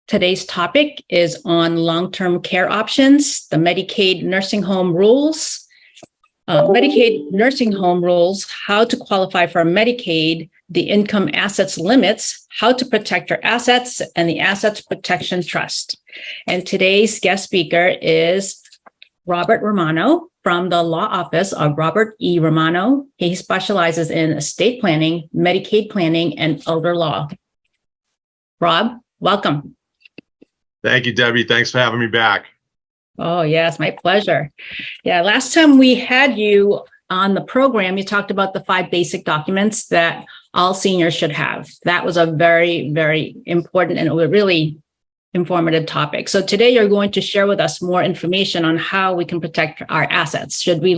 Today's topic is on long-term care options, the Medicaid nursing home rules. Medicaid nursing home rules, how to qualify for Medicaid, the income assets limits, how to protect your assets, and the Assets Protection Trust. And today's guest speaker is Robert Romano from the law office of Robert E. Romano. He specializes in estate planning, Medicaid planning, and elder law. Rob, welcome. Thank you, Debbie. Thanks for having me back. Oh, yes, my pleasure. Yeah, last time we had you on the program, you talked about the 5 basic documents that all seniors should have. That was a very, very important and a really informative topic. So today you're going to share with us more information on how we can protect our assets. Should we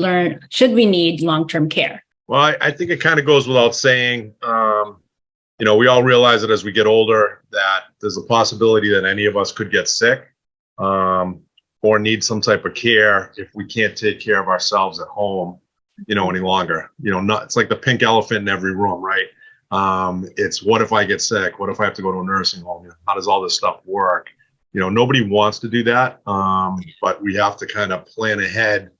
need long-term care? Well, I think it kind of goes without saying, we all realize that as we get older, that there's a possibility that any of us could get sick or need some type of care if we can't take care of ourselves at home, any longer. It's like the pink elephant in every room, right? It's what if I get sick? What if I have to go to a nursing home? How does all this stuff work? Nobody wants to do that, but we have to kind of plan ahead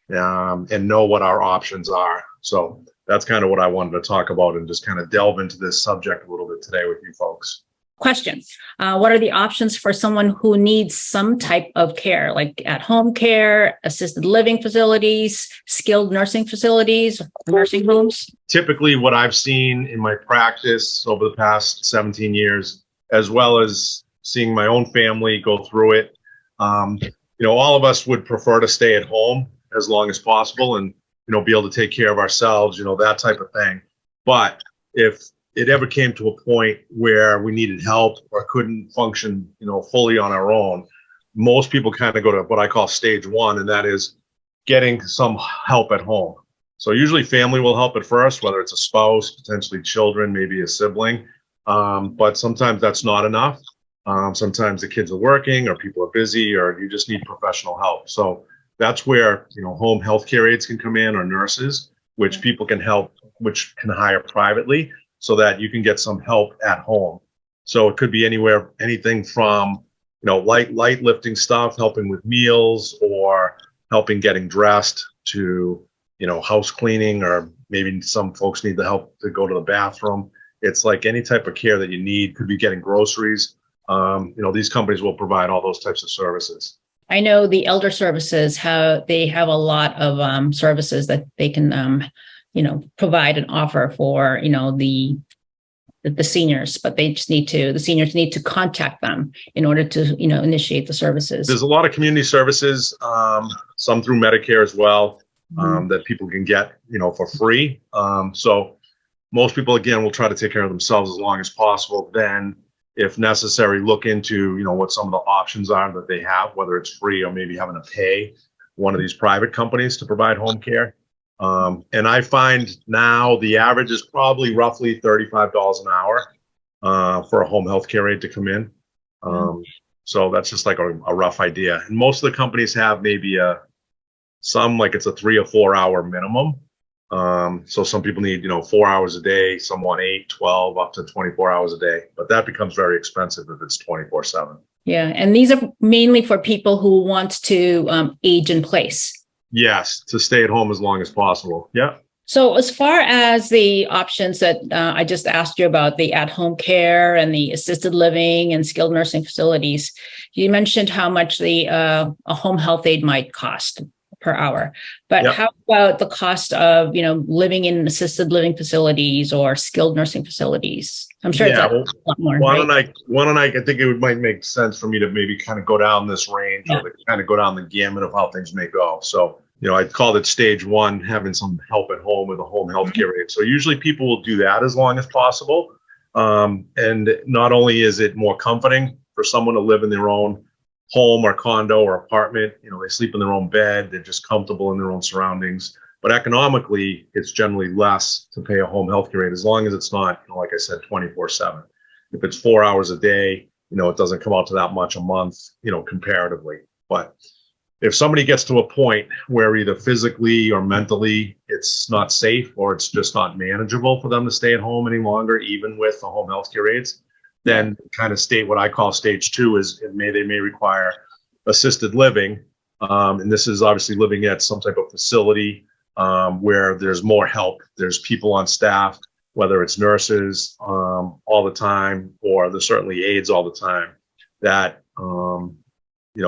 and know what our options are. So that's kind of what I wanted to talk about and just kind of delve into this subject a little bit today with you folks. Question. What are the options for someone who needs some type of care, like at-home care, assisted living facilities, skilled nursing facilities, nursing homes? Typically, what I've seen in my practice over the past 17 years, as well as seeing my own family go through it, all of us would prefer to stay at home as long as possible and, be able to take care of ourselves, that type of thing. But if it ever came to a point where we needed help or couldn't function, fully on our own, most people kind of go to what I call stage 1, and that is getting some help at home. So usually family will help at first, whether it's a spouse, potentially children, maybe a sibling. But sometimes that's not enough. Sometimes the kids are working or people are busy or you just need professional help. So that's where, home health care aides can come in, or nurses, which people can help, which can hire privately, so that you can get some help at home. So it could be anything from, light lifting stuff, helping with meals, or helping getting dressed, to, house cleaning, or maybe some folks need the help to go to the bathroom. It's like any type of care that you need. Could be getting groceries. These companies will provide all those types of services. I know the elder services, they have a lot of services that they can provide and offer for, the seniors, but the seniors need to contact them in order to, initiate the services. There's a lot of community services, some through Medicare as well, that people can get, for free. So most people, again, will try to take care of themselves as long as possible. Then, if necessary, look into, what some of the options are that they have, whether it's free or maybe having to pay one of these private companies to provide home care. And I find now the average is probably roughly $35 an hour for a home health care aide to come in. So that's just like a rough idea. And most of the companies have maybe some, like it's a 3 or 4 hour minimum. So some people need, 4 hours a day, some want 8, 12, up to 24 hours a day. But that becomes very expensive if it's 24/7. Yeah. And these are mainly for people who want to age in place. Yes, to stay at home as long as possible. Yeah. So as far as the options that I just asked you about, the at-home care and the assisted living and skilled nursing facilities, you mentioned how much a home health aide might cost per hour. But Yep. How about the cost of, living in assisted living facilities or skilled nursing facilities? I'm sure it's a lot more. Why don't I think it might make sense for me to maybe kind of go down this range, or to kind of go down the gamut of how things may go. So, I called it stage 1, having some help at home with a home health care aide. So usually people will do that as long as possible. And not only is it more comforting for someone to live in their own home or condo or apartment, they sleep in their own bed, they're just comfortable in their own surroundings. But economically, it's generally less to pay a home health care aide, as long as it's not, like I said, 24/7. If it's 4 hours a day, it doesn't come out to that much a month, comparatively. But if somebody gets to a point where either physically or mentally it's not safe, or it's just not manageable for them to stay at home any longer, even with the home health care aides, then kind of state what I call stage 2 is they may require assisted living. And this is obviously living at some type of facility where there's more help. There's people on staff, whether it's nurses all the time, or there's certainly aides all the time, that,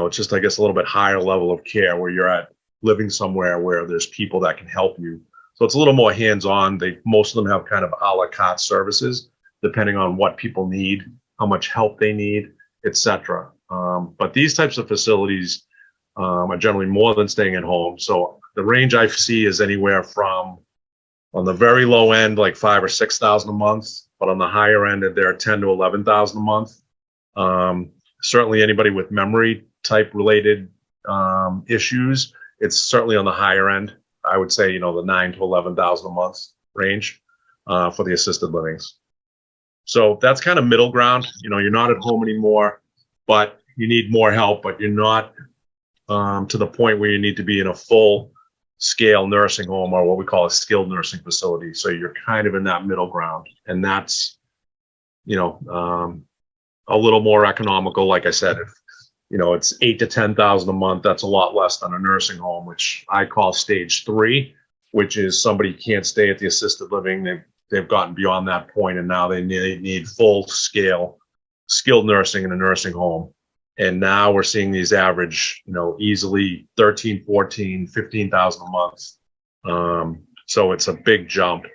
it's just, I guess, a little bit higher level of care where you're at living somewhere where there's people that can help you. So it's a little more hands-on. Most of them have kind of a la carte services, depending on what people need, how much help they need, etc. But these types of facilities are generally more than staying at home. So the range I see is anywhere from, on the very low end, like $5,000 or $6,000 a month, but on the higher end, they're $10,000 to $11,000 a month. Certainly, anybody with memory type related issues, it's certainly on the higher end. I would say, the $9,000 to $11,000 a month range for the assisted livings. So that's kind of middle ground. You're not at home anymore, but you need more help, but you're not to the point where you need to be in a full scale nursing home or what we call a skilled nursing facility. So you're kind of in that middle ground, and that's, a little more economical. Like I said, if, it's $8,000 to $10,000 a month, that's a lot less than a nursing home, which I call stage 3, which is somebody can't stay at the assisted living. They've gotten beyond that point, and now they need full scale skilled nursing in a nursing home. And now we're seeing these average, easily 13, 14, 15,000 a month. So it's a big jump,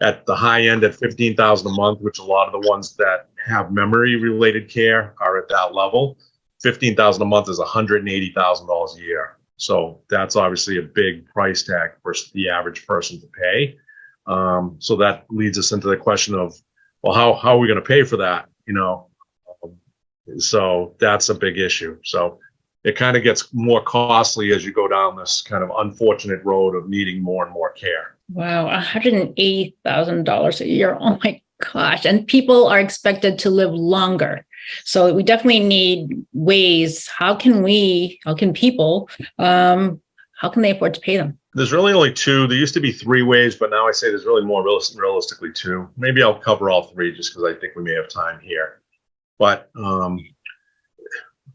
at the high end at 15,000 a month, which a lot of the ones that have memory related care are at that level. 15,000 a month is $180,000 a year. So that's obviously a big price tag for the average person to pay. So that leads us into the question of, well, how are we going to pay for that? So that's a big issue. So it kind of gets more costly as you go down this kind of unfortunate road of needing more and more care. Wow, $180,000 a year. Oh my gosh. And people are expected to live longer. So we definitely need ways. How can people, how can they afford to pay them? There's really only 2. There used to be 3 ways, but now I say there's really more realistically 2. Maybe I'll cover all 3 just because I think we may have time here. But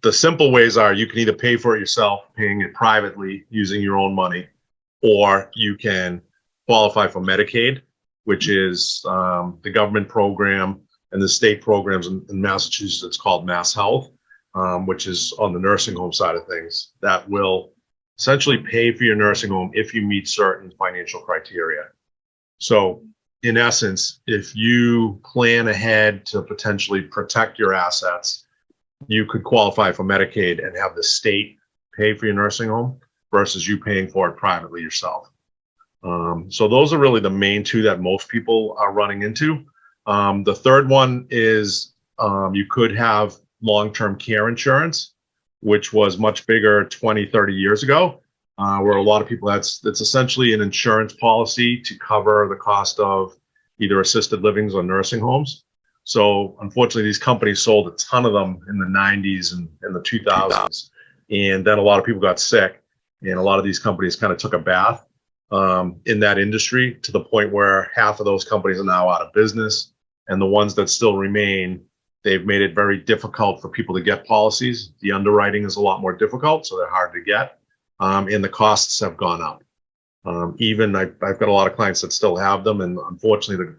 the simple ways are you can either pay for it yourself, paying it privately using your own money, or you can qualify for Medicaid, which is the government program, and the state programs in Massachusetts. It's called Mass Health, which is on the nursing home side of things, that will essentially pay for your nursing home if you meet certain financial criteria. So in essence, if you plan ahead to potentially protect your assets, you could qualify for Medicaid and have the state pay for your nursing home versus you paying for it privately yourself. So those are really the main 2 that most people are running into. The third one is you could have long-term care insurance, which was much bigger 20, 30 years ago, where a lot of people, that's essentially an insurance policy to cover the cost of either assisted livings or nursing homes. So unfortunately, these companies sold a ton of them in the 90s and in the 2000s. And then a lot of people got sick, and a lot of these companies kind of took a bath in that industry, to the point where half of those companies are now out of business. And the ones that still remain, they've made it very difficult for people to get policies. The underwriting is a lot more difficult, so they're hard to get. And the costs have gone up. Even I've got a lot of clients that still have them. And unfortunately,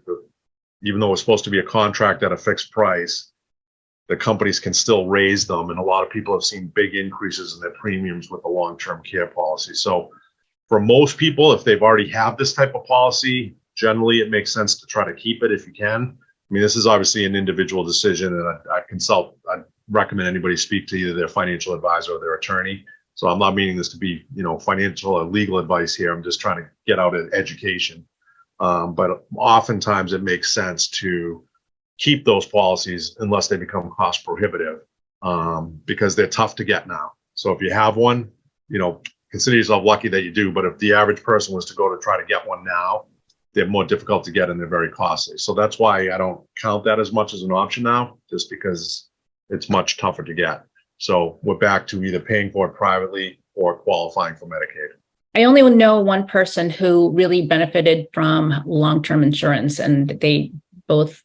even though it's supposed to be a contract at a fixed price, the companies can still raise them. And a lot of people have seen big increases in their premiums with the long-term care policy. So for most people, if they've already have this type of policy, generally it makes sense to try to keep it if you can. I mean, this is obviously an individual decision, and I'd recommend anybody speak to either their financial advisor or their attorney. So I'm not meaning this to be, financial or legal advice here. I'm just trying to get out an education. But oftentimes it makes sense to keep those policies unless they become cost prohibitive, because they're tough to get now. So if you have one, consider yourself lucky that you do. But if the average person was to go to try to get one now, they're more difficult to get and they're very costly. So that's why I don't count that as much as an option now, just because it's much tougher to get. So we're back to either paying for it privately or qualifying for Medicaid. I only know one person who really benefited from long-term insurance, and they both,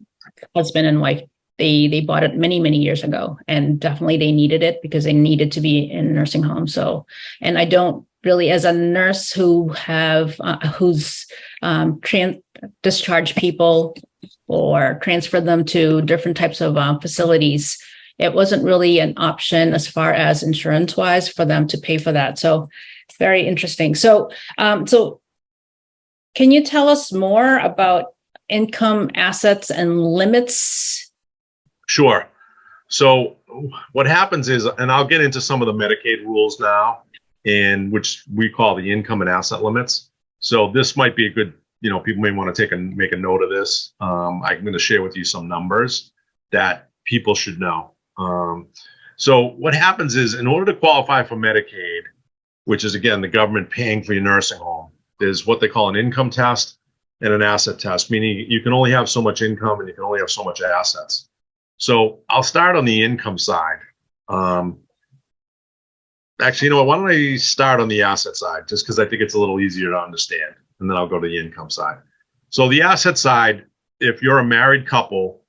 husband and wife, They bought it many, many years ago, and definitely they needed it because they needed to be in a nursing home. So, and I don't really, as a nurse who's discharge people or transfer them to different types of facilities, it wasn't really an option as far as insurance wise for them to pay for that. So it's very interesting. So, can you tell us more about income, assets, and limits? Sure. So what happens is, and I'll get into some of the Medicaid rules now, and which we call the income and asset limits. So this might be a good, people may want to make a note of this. I'm going to share with you some numbers that people should know. So what happens is, in order to qualify for Medicaid, which is again the government paying for your nursing home, there's what they call an income test and an asset test, meaning you can only have so much income and you can only have so much assets. So I'll start on the income side. Actually, why don't I start on the asset side, just because I think it's a little easier to understand, and then I'll go to the income side. So the asset side, if you're a married couple,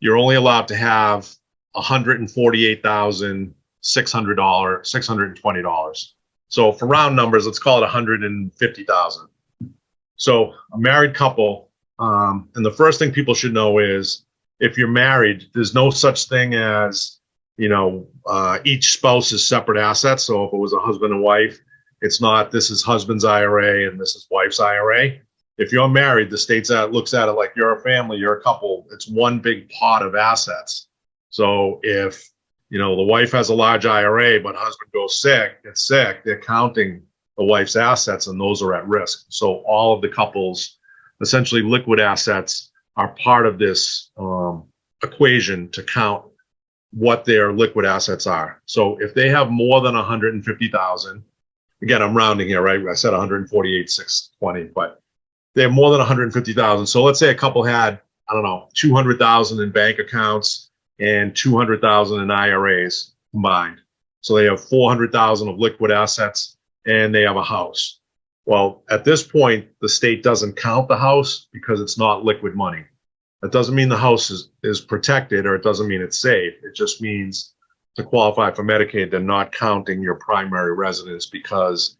you're only allowed to have $148,620. So for round numbers, let's call it $150,000. So a married couple, and the first thing people should know is, if you're married, there's no such thing as, each spouse's separate assets. So if it was a husband and wife, it's not, this is husband's IRA and this is wife's IRA. If you're married, the state looks at it like you're a family, you're a couple. It's one big pot of assets. So if, the wife has a large IRA, but husband gets sick, they're counting the wife's assets, and those are at risk. So all of the couples, essentially liquid assets, are part of this equation to count what their liquid assets are. So if they have more than 150,000, again, I'm rounding here, right? I said 148,620, but they have more than 150,000. So let's say a couple had, 200,000 in bank accounts and 200,000 in IRAs combined. So they have 400,000 of liquid assets, and they have a house. Well, at this point, the state doesn't count the house because it's not liquid money. That doesn't mean the house is protected, or it doesn't mean it's safe. It just means to qualify for Medicaid, they're not counting your primary residence because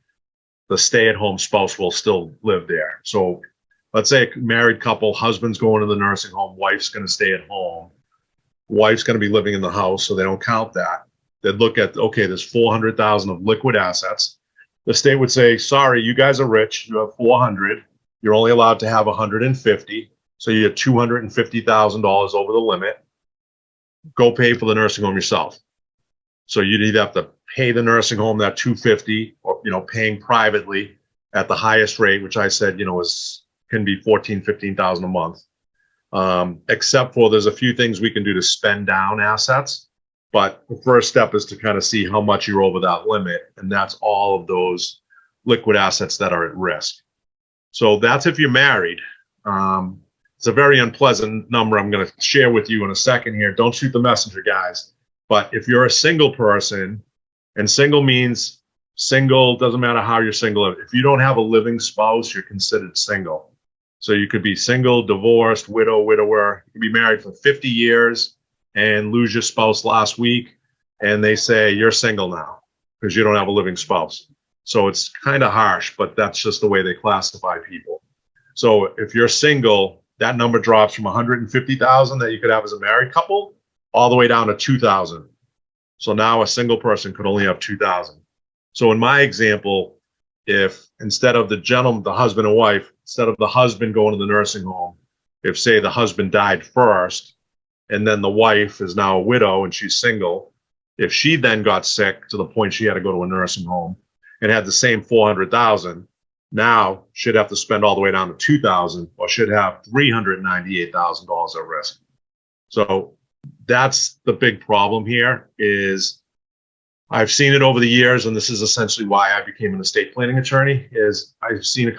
the stay-at-home spouse will still live there. So let's say a married couple, husband's going to the nursing home, wife's going to stay at home. Wife's going to be living in the house, so they don't count that. They'd look at, okay, there's 400,000 of liquid assets. The state would say, sorry, you guys are rich. You have 400. You're only allowed to have 150. So you have $250,000 over the limit. Go pay for the nursing home yourself. So you'd either have to pay the nursing home that 250, or paying privately at the highest rate, which I said can be $14,000-15,000 a month. Except for there's a few things we can do to spend down assets. But the first step is to kind of see how much you're over that limit. And that's all of those liquid assets that are at risk. So that's if you're married. It's a very unpleasant number I'm going to share with you in a second here. Don't shoot the messenger, guys. But if you're a single person, and single means single, doesn't matter how you're single. If you don't have a living spouse, you're considered single. So you could be single, divorced, widow, widower. You could be married for 50 years and lose your spouse last week, and they say you're single now because you don't have a living spouse. So it's kind of harsh, but that's just the way they classify people. So if you're single, that number drops from 150,000 that you could have as a married couple all the way down to 2,000. So now a single person could only have 2,000. So in my example, if instead of the husband and wife, instead of the husband going to the nursing home, if say the husband died first, and then the wife is now a widow and she's single, if she then got sick to the point she had to go to a nursing home and had the same 400,000, now she'd have to spend all the way down to 2,000, or should have $398,000 at risk. So that's the big problem here. Is I've seen it over the years, and this is essentially why I became an estate planning attorney. Is I've seen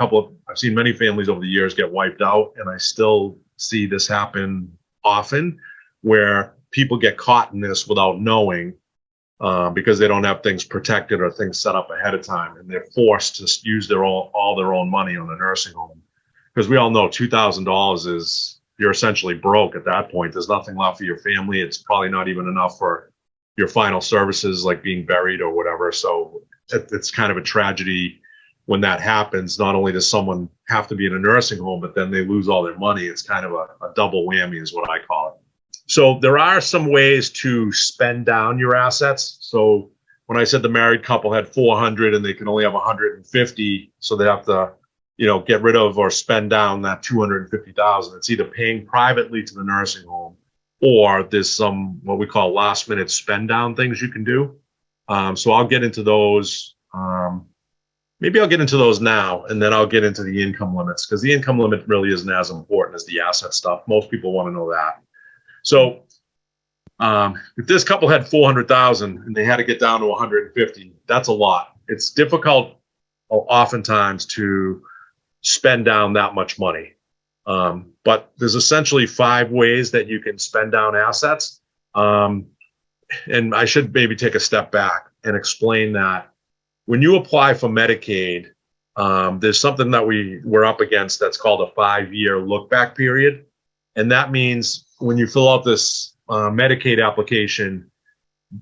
many families over the years get wiped out, and I still see this happen often, where people get caught in this without knowing, because they don't have things protected or things set up ahead of time, and they're forced to use all their own money on a nursing home. Because we all know $2,000 is you're essentially broke at that point. There's nothing left for your family. It's probably not even enough for your final services, like being buried or whatever. So it's kind of a tragedy when that happens. Not only does someone have to be in a nursing home, but then they lose all their money. It's kind of a double whammy is what I call it. So there are some ways to spend down your assets. So when I said the married couple had 400 and they can only have 150, so they have to, get rid of or spend down that 250,000. It's either paying privately to the nursing home, or there's some what we call last minute spend down things you can do. So I'll get into those. Maybe I'll get into those now, and then I'll get into the income limits, because the income limit really isn't as important as the asset stuff. Most people want to know that. So if this couple had 400,000 and they had to get down to 150, that's a lot. It's difficult oftentimes to spend down that much money. But there's essentially 5 ways that you can spend down assets. And I should maybe take a step back and explain that when you apply for Medicaid, there's something that we're up against that's called a 5-year look back period. And that means when you fill out this Medicaid application,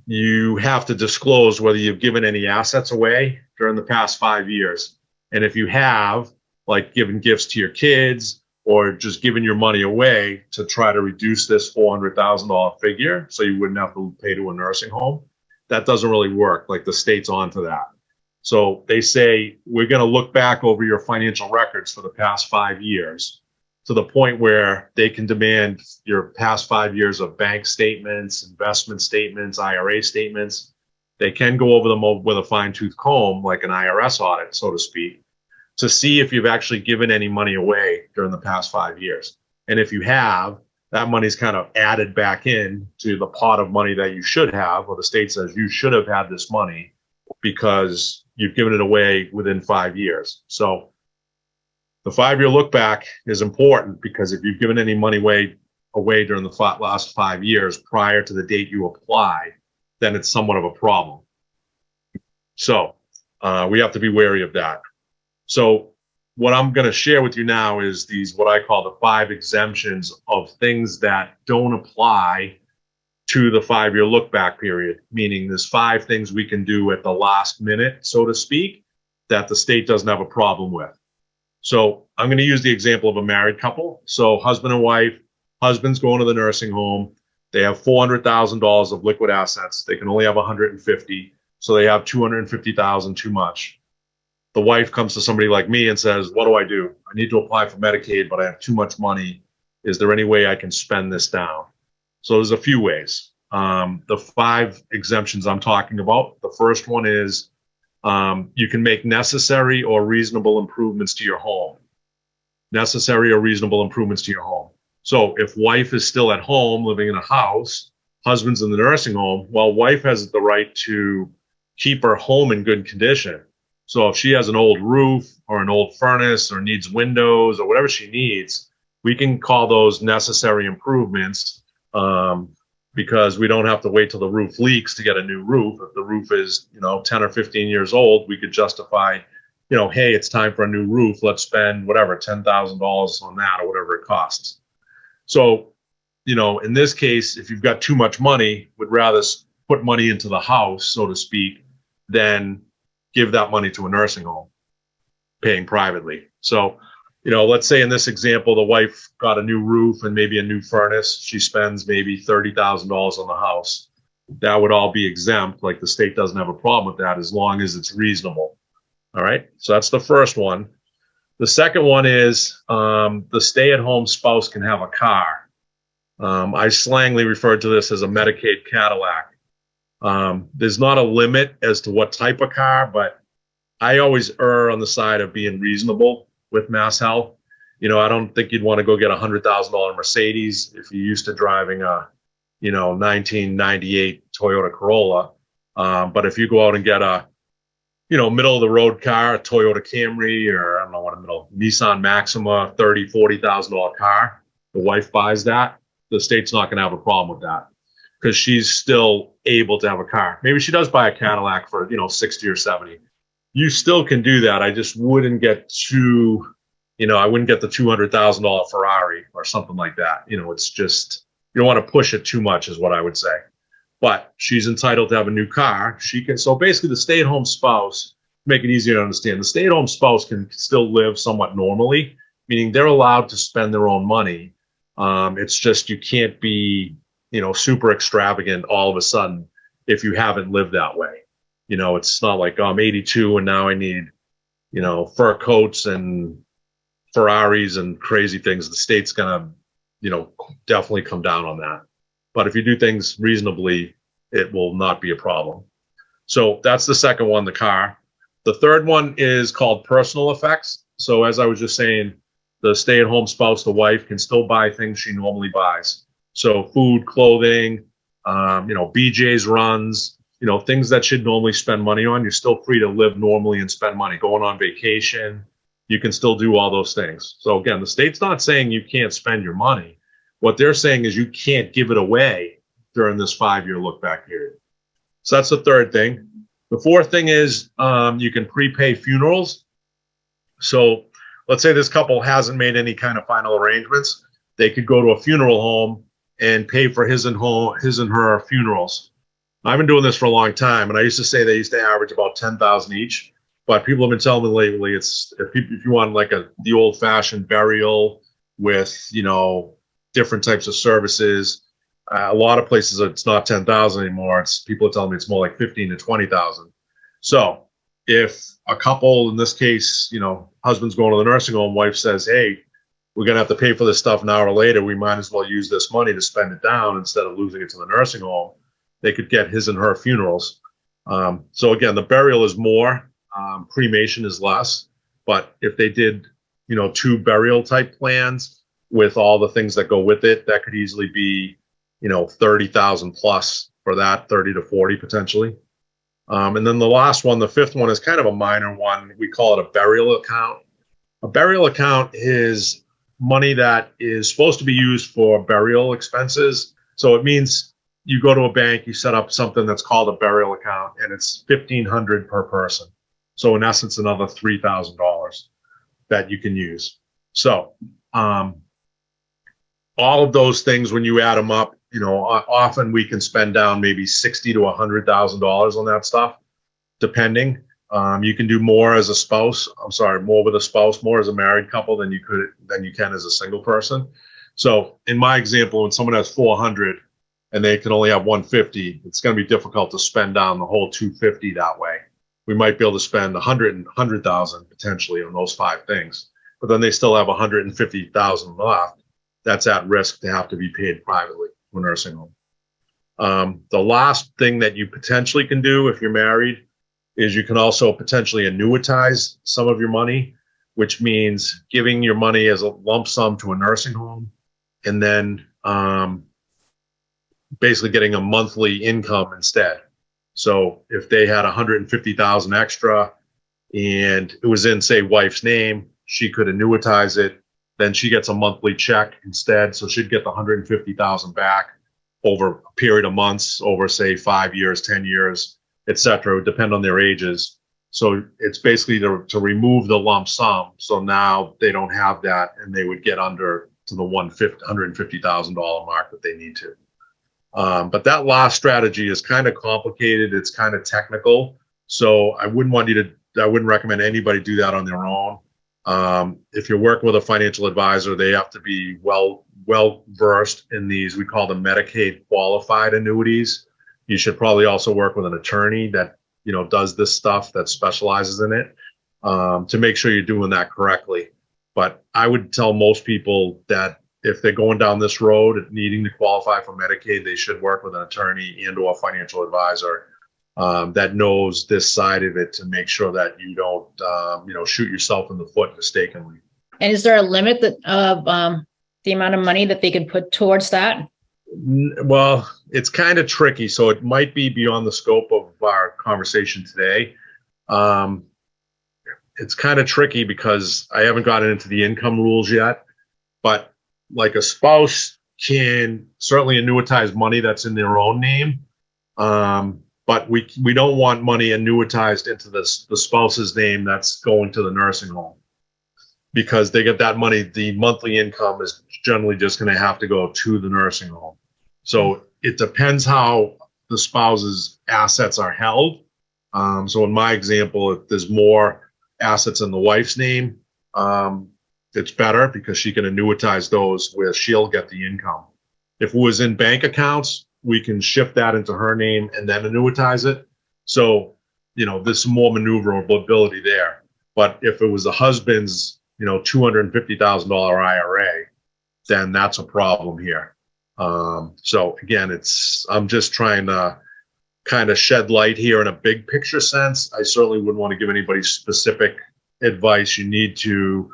you have to disclose whether you've given any assets away during the past 5 years. And if you have, like given gifts to your kids or just giving your money away to try to reduce this $400,000 figure so you wouldn't have to pay to a nursing home, that doesn't really work. Like the state's onto that. So they say, we're going to look back over your financial records for the past 5 years to the point where they can demand your past 5 years of bank statements, investment statements, IRA statements. They can go over them with a fine-tooth comb, like an IRS audit, so to speak, to see if you've actually given any money away during the past 5 years. And if you have, that money's kind of added back in to the pot of money that you should have, or the state says you should have had this money because you've given it away within 5 years. So the 5-year look back is important, because if you've given any money away during the last 5 years prior to the date you apply, then it's somewhat of a problem. So we have to be wary of that. So what I'm going to share with you now is these, what I call the 5 exemptions of things that don't apply to the 5-year look back period, meaning there's 5 things we can do at the last minute, so to speak, that the state doesn't have a problem with. So I'm going to use the example of a married couple. So husband and wife, husband's going to the nursing home. They have $400,000 of liquid assets. They can only have 150. So they have 250,000 too much. The wife comes to somebody like me and says, what do? I need to apply for Medicaid, but I have too much money. Is there any way I can spend this down? So there's a few ways. The 5 exemptions I'm talking about, the first one is you can make necessary or reasonable improvements to your home. Necessary or reasonable improvements to your home. So if wife is still at home living in a house, husband's in the nursing home, well, wife has the right to keep her home in good condition. So if she has an old roof or an old furnace or needs windows or whatever she needs, we can call those necessary improvements, because we don't have to wait till the roof leaks to get a new roof. If the roof is, 10 or 15 years old, we could justify, hey, it's time for a new roof. Let's spend whatever, $10,000 on that or whatever it costs. So, in this case, if you've got too much money, would rather put money into the house, so to speak, than give that money to a nursing home, paying privately. So, let's say in this example, the wife got a new roof and maybe a new furnace. She spends maybe $30,000 on the house. That would all be exempt. Like the state doesn't have a problem with that as long as it's reasonable. All right. So that's the first one. The second one is the stay-at-home spouse can have a car. I slangily refer to this as a Medicaid Cadillac. There's not a limit as to what type of car, but I always err on the side of being reasonable with MassHealth. I don't think you'd want to go get a $100,000 Mercedes if you're used to driving a, 1998 Toyota Corolla. But if you go out and get a, middle of the road car, a Toyota Camry, or I don't know what Nissan Maxima, $30,000, $40,000 car, the wife buys that, the state's not going to have a problem with that, because she's still able to have a car. Maybe she does buy a Cadillac for, 60 or 70. You still can do that. I just wouldn't get too, I wouldn't get the $200,000 Ferrari or something like that. It's just, you don't want to push it too much is what I would say. But she's entitled to have a new car. So basically the stay-at-home spouse, to make it easier to understand, the stay-at-home spouse can still live somewhat normally, meaning they're allowed to spend their own money. It's just you can't be, super extravagant all of a sudden if you haven't lived that way. It's not like, oh, I'm 82 and now I need, fur coats and Ferraris and crazy things. The state's gonna, definitely come down on that. But if you do things reasonably, it will not be a problem. So that's the second one, the car. The third one is called personal effects. So as I was just saying, the stay-at-home spouse, the wife, can still buy things she normally buys. So food, clothing, BJ's runs, things that she'd normally spend money on. You're still free to live normally and spend money. Going on vacation, you can still do all those things. So again, the state's not saying you can't spend your money. What they're saying is you can't give it away during this 5-year look-back period. So that's the third thing. The fourth thing is you can prepay funerals. So let's say this couple hasn't made any kind of final arrangements. They could go to a funeral home and pay for his and her funerals. I've been doing this for a long time, and I used to say they used to average about $10,000 each. But people have been telling me lately, it's if you want like the old-fashioned burial with different types of services, a lot of places it's not 10,000 anymore. People are telling me it's more like 15 to 20,000. So if a couple, in this case, husband's going to the nursing home, wife says, hey, we're going to have to pay for this stuff an hour later. We might as well use this money to spend it down instead of losing it to the nursing home. They could get his and her funerals. So again, the burial is more, cremation is less. But if they did, 2 burial type plans with all the things that go with it, that could easily be, 30,000 plus for that, 30 to 40 potentially. And then the last one, the fifth one, is kind of a minor one. We call it a burial account. A burial account is money that is supposed to be used for burial expenses. So it means you go to a bank, you set up something that's called a burial account, and it's $1,500 per person. So in essence, another $3,000 that you can use. So all of those things, when you add them up, often we can spend down maybe $60,000 to $100,000 on that stuff, depending. You can do more as a spouse. More with a spouse, more as a married couple than you can as a single person. So in my example, when someone has 400 and they can only have 150, it's going to be difficult to spend down the whole 250 that way. We might be able to spend 100,000 potentially on those 5 things, but then they still have 150,000 left. That's at risk to have to be paid privately to a nursing home. The last thing that you potentially can do if you're married is you can also potentially annuitize some of your money, which means giving your money as a lump sum to a nursing home and then basically getting a monthly income instead. So if they had 150,000 extra and it was in, say, wife's name, she could annuitize it. Then she gets a monthly check instead. So she'd get the 150,000 back over a period of months, over, say, 5 years, 10 years, et cetera. It would depend on their ages. So it's basically to remove the lump sum. So now they don't have that and they would get under to the $150,000 mark that they need to. But that last strategy is kind of complicated. It's kind of technical. So I wouldn't recommend anybody do that on their own. If you're working with a financial advisor, they have to be well versed in these. We call them Medicaid qualified annuities. You should probably also work with an attorney that does this stuff, that specializes in it, to make sure you're doing that correctly. But I would tell most people that if they're going down this road needing to qualify for Medicaid, they should work with an attorney and or a financial advisor that knows this side of it to make sure that you don't, shoot yourself in the foot mistakenly. And is there a limit of the amount of money that they could put towards that? Well, it's kind of tricky. So it might be beyond the scope of our conversation today. It's kind of tricky because I haven't gotten into the income rules yet, but like a spouse can certainly annuitize money that's in their own name. But we don't want money annuitized into the spouse's name that's going to the nursing home. because they get that money. The monthly income is generally just going to have to go to the nursing home. So it depends how the spouse's assets are held. So in my example, if there's more assets in the wife's name, it's better because she can annuitize those where she'll get the income. If it was in bank accounts, we can shift that into her name and then annuitize it. So, there's some more maneuverability there. But if it was the husband's, $250,000 IRA, then that's a problem here. So again, I'm just trying to kind of shed light here in a big picture sense. I certainly wouldn't want to give anybody specific advice. You need to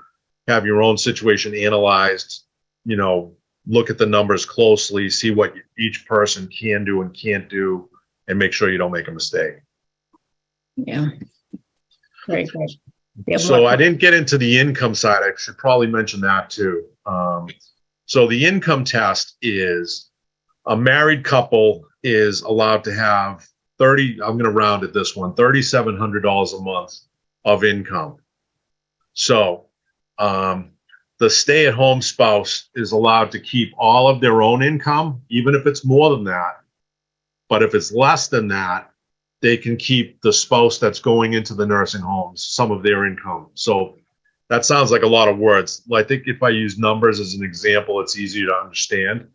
have your own situation analyzed, look at the numbers closely, see what each person can do and can't do, and make sure you don't make a mistake. Yeah. Very good. So I didn't get into the income side. I should probably mention that too. So the income test is a married couple is allowed to have I'm going to round it this one, $3,700 a month of income. So the stay-at-home spouse is allowed to keep all of their own income, even if it's more than that. But if it's less than that, they can keep the spouse that's going into the nursing homes some of their income. So that sounds like a lot of words. I think if I use numbers as an example, it's easier to understand.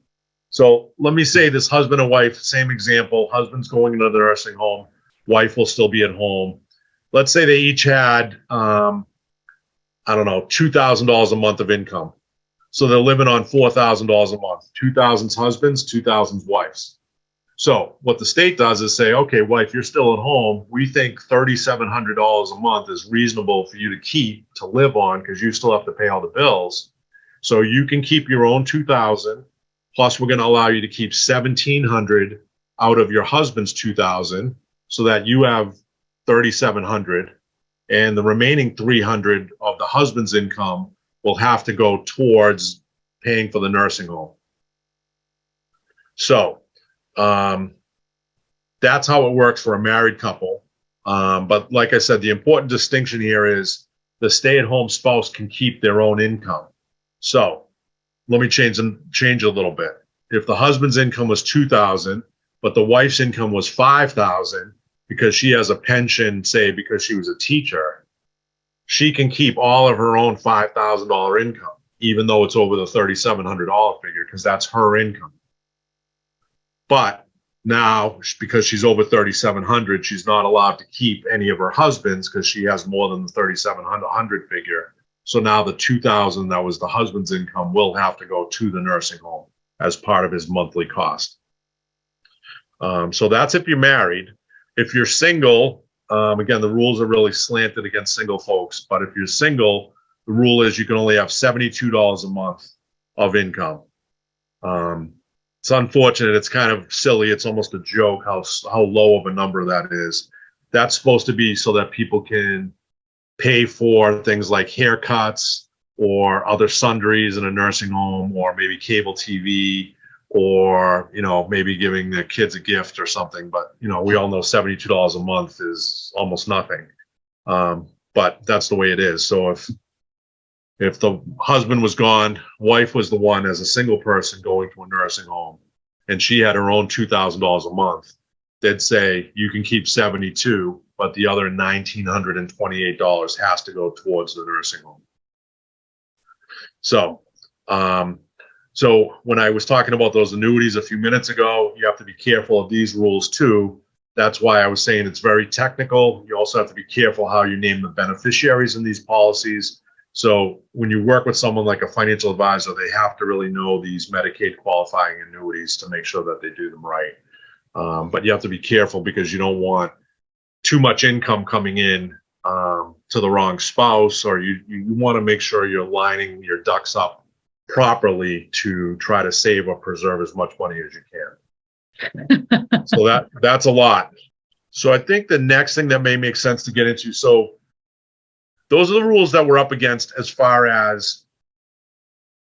So let me say this husband and wife, same example, husband's going into the nursing home, wife will still be at home. Let's say they each had, $2,000 a month of income. So they're living on $4,000 a month, 2,000's husbands, 2,000's wives. So what the state does is say, okay, wife, you're still at home. We think $3,700 a month is reasonable for you to keep to live on because you still have to pay all the bills. So you can keep your own 2,000, plus we're going to allow you to keep 1,700 out of your husband's 2,000 so that you have 3,700, and the remaining 300 of the husband's income will have to go towards paying for the nursing home. So that's how it works for a married couple. But like I said, the important distinction here is the stay-at-home spouse can keep their own income. So let me change a little bit. If the husband's income was 2,000, but the wife's income was 5,000 because she has a pension, say because she was a teacher, she can keep all of her own $5,000 income, even though it's over the $3,700 figure, because that's her income. But now, because she's over 3,700, she's not allowed to keep any of her husband's because she has more than the 3,700 figure. So now the 2,000 that was the husband's income will have to go to the nursing home as part of his monthly cost. So that's if you're married. If you're single, again, the rules are really slanted against single folks. But if you're single, the rule is you can only have $72 a month of income. It's unfortunate. It's kind of silly. It's almost a joke how low of a number that is. That's supposed to be so that people can pay for things like haircuts or other sundries in a nursing home, or maybe cable TV, or maybe giving their kids a gift or something. But we all know $72 a month is almost nothing. But that's the way it is. So if the husband was gone, wife was the one as a single person going to a nursing home, and she had her own $2,000 a month, they'd say you can keep 72, but the other $1,928 has to go towards the nursing home. So, so when I was talking about those annuities a few minutes ago, you have to be careful of these rules too. That's why I was saying it's very technical. You also have to be careful how you name the beneficiaries in these policies. So when you work with someone like a financial advisor, they have to really know these Medicaid qualifying annuities to make sure that they do them right. But you have to be careful because you don't want too much income coming in to the wrong spouse, or you want to make sure you're lining your ducks up properly to try to save or preserve as much money as you can. So that's a lot. So I think the next thing that may make sense to get into, so those are the rules that we're up against as far as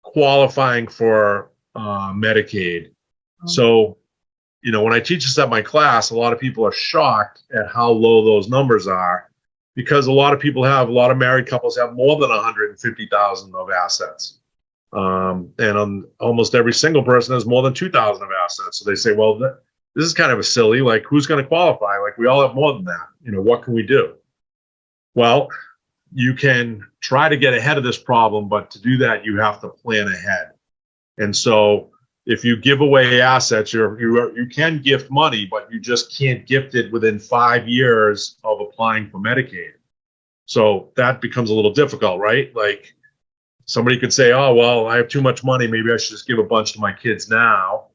qualifying for Medicaid. So, when I teach this at my class, a lot of people are shocked at how low those numbers are. because a lot of married couples have more than 150,000 of assets. Almost every single person has more than 2,000 of assets. So they say, well, this is kind of a silly, like, who's going to qualify? Like, we all have more than that. What can we do? Well, you can try to get ahead of this problem, but to do that, you have to plan ahead. And so if you give away assets, you can gift money, but you just can't gift it within 5 years of applying for Medicaid. So that becomes a little difficult, right? Like, somebody could say, oh, well, I have too much money. Maybe I should just give a bunch to my kids now.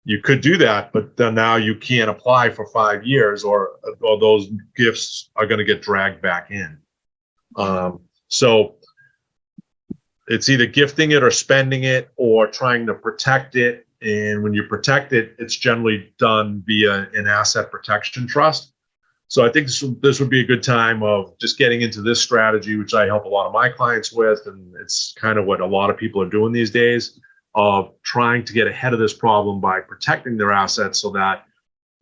You could do that, but then now you can't apply for 5 years, or those gifts are going to get dragged back in. So it's either gifting it or spending it or trying to protect it. And when you protect it, it's generally done via an asset protection trust. So I think this would be a good time of just getting into this strategy, which I help a lot of my clients with. And it's kind of what a lot of people are doing these days, of trying to get ahead of this problem by protecting their assets so that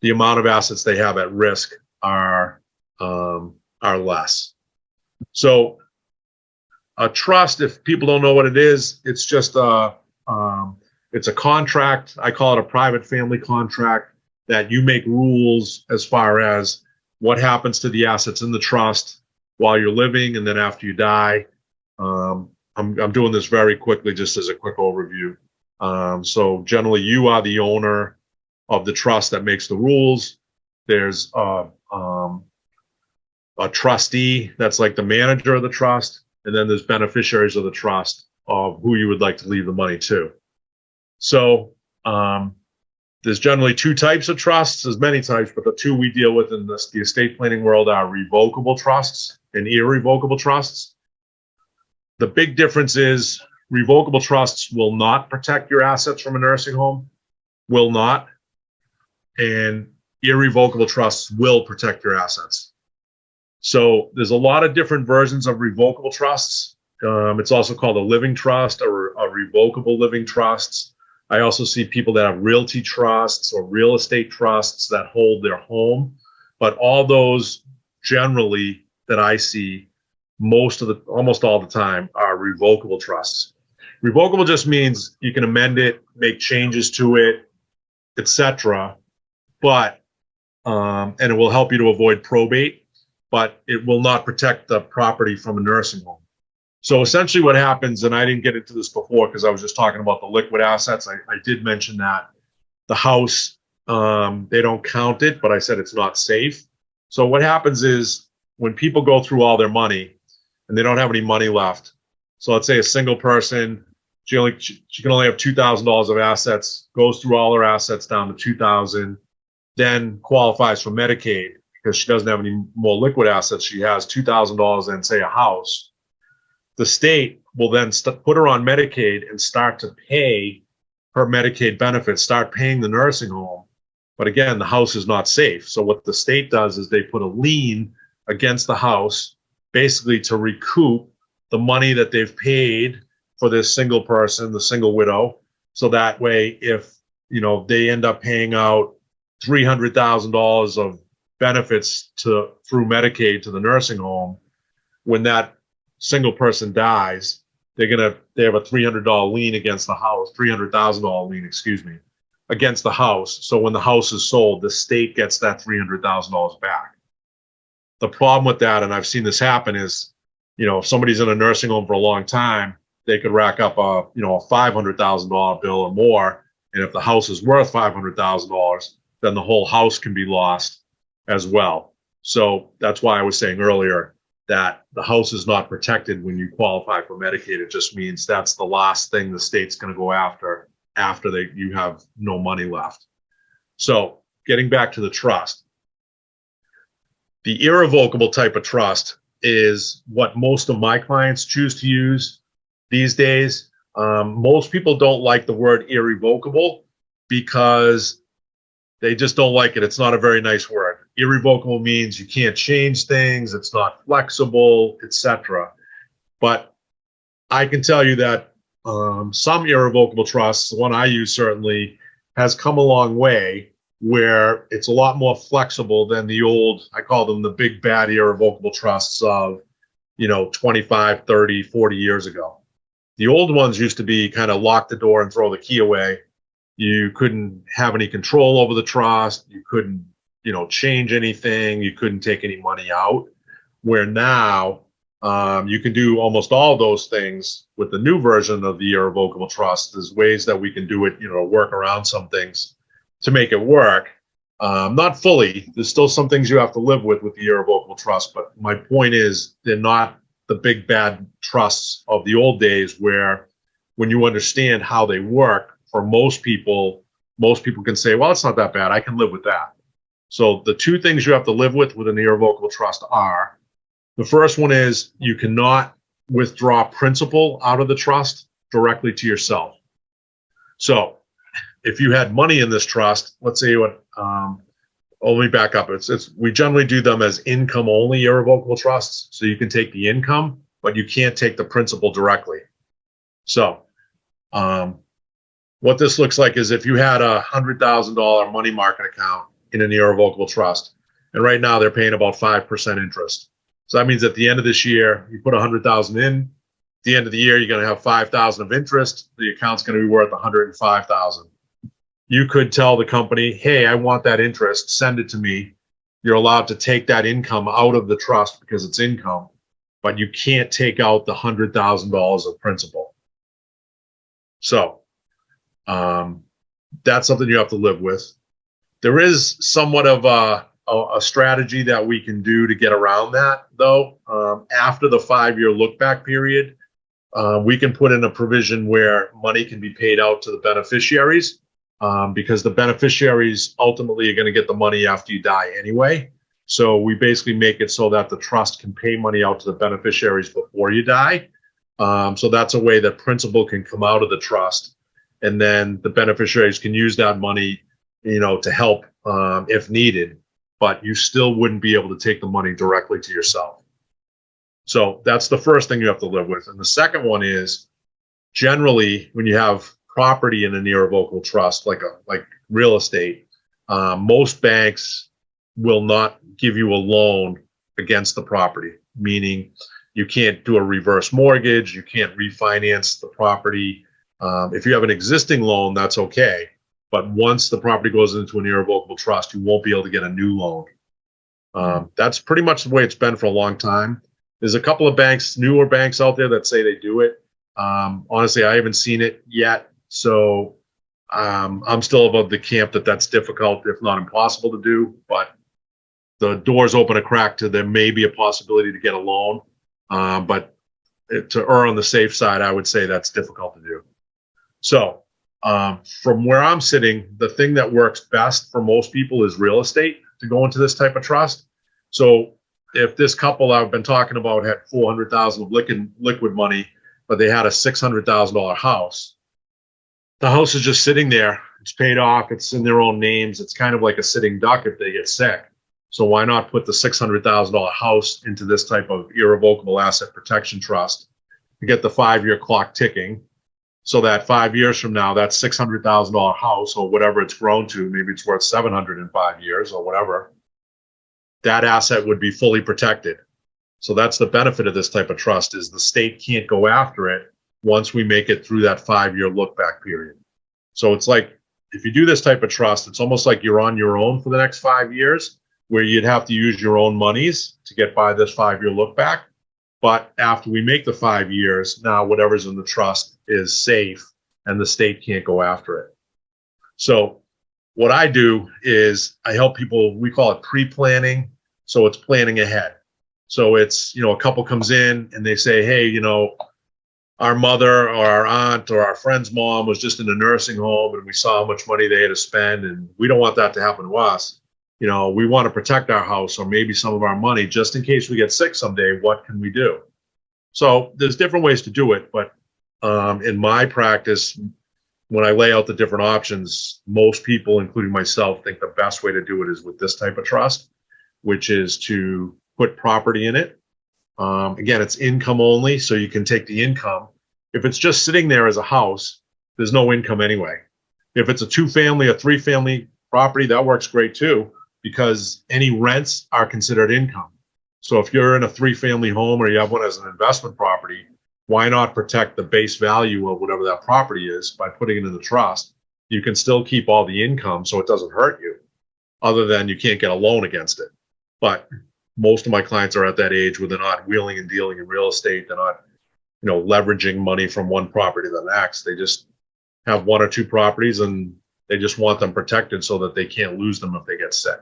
the amount of assets they have at risk are less. So a trust, if people don't know what it is, it's just it's a contract. I call it a private family contract, that you make rules as far as what happens to the assets in the trust while you're living and then after you die. I'm doing this very quickly, just as a quick overview. So generally, you are the owner of the trust that makes the rules. There's a trustee that's like the manager of the trust, and then there's beneficiaries of the trust of who you would like to leave the money to. So there's generally 2 types of trusts. There's many types, but the 2 we deal with in the estate planning world are revocable trusts and irrevocable trusts. The big difference is revocable trusts will not protect your assets from a nursing home, will not, and irrevocable trusts will protect your assets. So there's a lot of different versions of revocable trusts. It's also called a living trust or a revocable living trusts. I also see people that have realty trusts or real estate trusts that hold their home, but all those generally that I see almost all the time are revocable trusts. Revocable just means you can amend it, make changes to it, etc. But and it will help you to avoid probate, but it will not protect the property from a nursing home. So essentially what happens, and I didn't get into this before because I was just talking about the liquid assets. I did mention that the house, they don't count it, but I said it's not safe. So what happens is when people go through all their money and they don't have any money left. So let's say a single person, she can only have $2,000 of assets, goes through all her assets down to $2,000, then qualifies for Medicaid because she doesn't have any more liquid assets. She has $2,000 and say a house. The state will then put her on Medicaid and start to pay her Medicaid benefits, start paying the nursing home. But again, the house is not safe. So what the state does is they put a lien against the house, basically to recoup the money that they've paid for this single person, the single widow. So that way, if they end up paying out $300,000 of benefits through Medicaid to the nursing home, when that single person dies, they have a $300 lien against the house, $300,000 lien, excuse me, against the house. So when the house is sold, the state gets that $300,000 back. The problem with that, and I've seen this happen, is if somebody's in a nursing home for a long time, they could rack up a $500,000 bill or more, and if the house is worth $500,000, then the whole house can be lost as well. So that's why I was saying earlier that the house is not protected when you qualify for Medicaid. It just means that's the last thing the state's going to go after you have no money left. So getting back to the trust, the irrevocable type of trust is what most of my clients choose to use these days. Most people don't like the word irrevocable because they just don't like it. It's not a very nice word. Irrevocable means you can't change things, it's not flexible, etc. But I can tell you that some irrevocable trusts, the one I use certainly, has come a long way where it's a lot more flexible than the old, I call them the big bad irrevocable trusts of, 25, 30, 40 years ago. The old ones used to be kind of lock the door and throw the key away. You couldn't have any control over the trust. You couldn't, change anything. You couldn't take any money out. Where now you can do almost all those things with the new version of the irrevocable trust. There's ways that we can do it, work around some things to make it work. Not fully. There's still some things you have to live with the irrevocable trust. But my point is, they're not the big bad trusts of the old days where when you understand how they work, for most people can say, well, it's not that bad. I can live with that. So the two things you have to live with an irrevocable trust are, the first one is you cannot withdraw principal out of the trust directly to yourself. So if you had money in this trust, let's say let me back up. We generally do them as income only irrevocable trusts. So you can take the income, but you can't take the principal directly. So what this looks like is if you had a $100,000 money market account in an irrevocable trust, and right now they're paying about 5% interest. So that means at the end of this year, you put 100,000 in. At the end of the year, you're going to have 5,000 of interest. The account's going to be worth 105,000. You could tell the company, hey, I want that interest, send it to me. You're allowed to take that income out of the trust because it's income, but you can't take out the $100,000 of principal. So that's something you have to live with. There is somewhat of a strategy that we can do to get around that, though. After the 5-year look back period, we can put in a provision where money can be paid out to the beneficiaries, because the beneficiaries ultimately are going to get the money after you die anyway. So we basically make it so that the trust can pay money out to the beneficiaries before you die. So that's a way that principal can come out of the trust, and then the beneficiaries can use that money, to help if needed, but you still wouldn't be able to take the money directly to yourself. So that's the first thing you have to live with. And the second one is, generally, when you have property in an irrevocable trust, like real estate, most banks will not give you a loan against the property, meaning you can't do a reverse mortgage, you can't refinance the property. If you have an existing loan, that's okay. But once the property goes into an irrevocable trust, you won't be able to get a new loan. That's pretty much the way it's been for a long time. There's a couple of banks, newer banks out there that say they do it. Honestly, I haven't seen it yet. So I'm still of the camp that that's difficult, if not impossible to do. But the door's open a crack to there may be a possibility to get a loan. But to err on the safe side, I would say that's difficult to do. So from where I'm sitting, the thing that works best for most people is real estate to go into this type of trust. So if this couple I've been talking about had $400,000 of liquid money, but they had a $600,000 house, the house is just sitting there. It's paid off. It's in their own names. It's kind of like a sitting duck if they get sick. So why not put the $600,000 house into this type of irrevocable asset protection trust to get the 5-year clock ticking? So that 5 years from now, that $600,000 house, or whatever it's grown to, maybe it's worth 700 in 5 years or whatever, that asset would be fully protected. So that's the benefit of this type of trust, is the state can't go after it once we make it through that 5-year look back period. So it's like, if you do this type of trust, it's almost like you're on your own for the next 5 years, where you'd have to use your own monies to get by this 5-year look back. But after we make the 5 years, now whatever's in the trust is safe and the state can't go after it. So what I do is I help people, we call it pre-planning. So it's planning ahead. So it's, a couple comes in and they say, hey, our mother or our aunt or our friend's mom was just in a nursing home and we saw how much money they had to spend, and we don't want that to happen to us. We want to protect our house or maybe some of our money just in case we get sick someday. What can we do? So there's different ways to do it. But in my practice, when I lay out the different options, most people, including myself, think the best way to do it is with this type of trust, which is to put property in it. Again, it's income only, so you can take the income. If it's just sitting there as a house, there's no income anyway. If it's a 2-family or 3-family property, that works great too, because any rents are considered income. So if you're in a 3-family home or you have one as an investment property, why not protect the base value of whatever that property is by putting it in the trust? You can still keep all the income so it doesn't hurt you, other than you can't get a loan against it. But most of my clients are at that age where they're not wheeling and dealing in real estate. They're not, leveraging money from one property to the next. They just have 1 or 2 properties and they just want them protected so that they can't lose them if they get sick.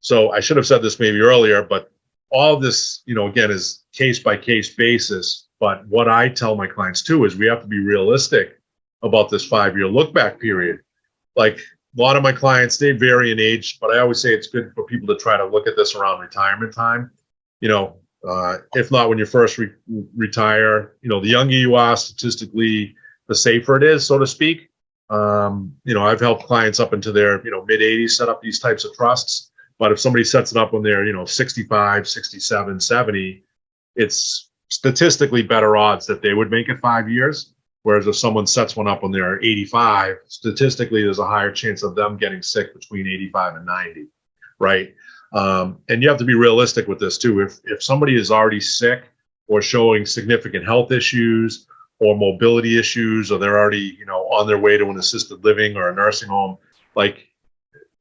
So I should have said this maybe earlier, but all of this, again, is case by case basis. But what I tell my clients too is we have to be realistic about this 5-year look back period. Like a lot of my clients, they vary in age, but I always say it's good for people to try to look at this around retirement time. If not when you first retire, the younger you are statistically, the safer it is, so to speak. I've helped clients up into their, mid 80s set up these types of trusts. But if somebody sets it up when they're, 65, 67, 70, it's statistically better odds that they would make it 5 years. Whereas if someone sets one up when they're 85, statistically, there's a higher chance of them getting sick between 85 and 90, right? And you have to be realistic with this too. If somebody is already sick or showing significant health issues or mobility issues, or they're already, on their way to an assisted living or a nursing home, like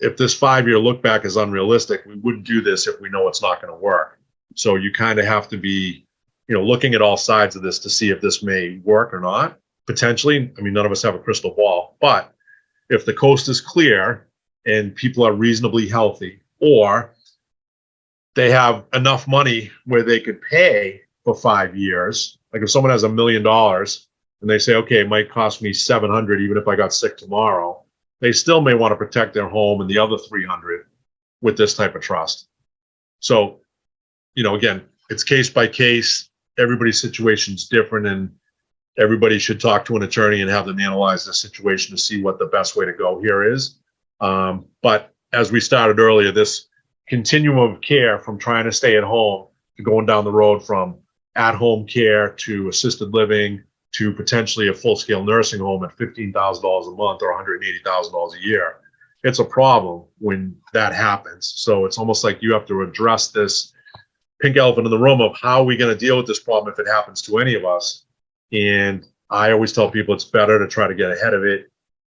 if this 5-year look back is unrealistic, we wouldn't do this if we know it's not going to work. So you kind of have to be, looking at all sides of this to see if this may work or not. Potentially, none of us have a crystal ball, but if the coast is clear and people are reasonably healthy, or they have enough money where they could pay for 5 years, like if someone has $1 million and they say, okay, it might cost me 700 even if I got sick tomorrow, they still may want to protect their home and the other 300 with this type of trust. So, again, it's case by case. Everybody's situation is different, and everybody should talk to an attorney and have them analyze the situation to see what the best way to go here is. But as we started earlier, this continuum of care from trying to stay at home to going down the road from at-home care to assisted living to potentially a full-scale nursing home at $15,000 a month or $180,000 a year. It's a problem when that happens. So it's almost like you have to address this pink elephant in the room of how are we going to deal with this problem if it happens to any of us. And I always tell people it's better to try to get ahead of it,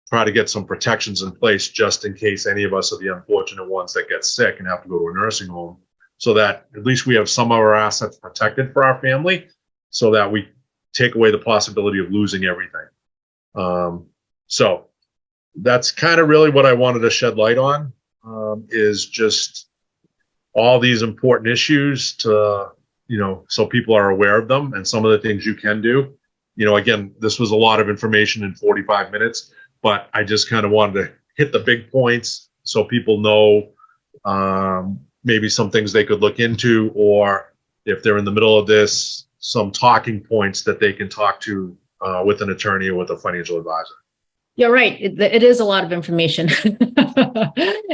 try to get some protections in place just in case any of us are the unfortunate ones that get sick and have to go to a nursing home, so that at least we have some of our assets protected for our family so that we take away the possibility of losing everything. So that's kind of really what I wanted to shed light on, is just all these important issues to, so people are aware of them and some of the things you can do. Again, this was a lot of information in 45 minutes, but I just kind of wanted to hit the big points so people know maybe some things they could look into, or if they're in the middle of this, some talking points that they can talk to with an attorney or with a financial advisor. You're right. It is a lot of information.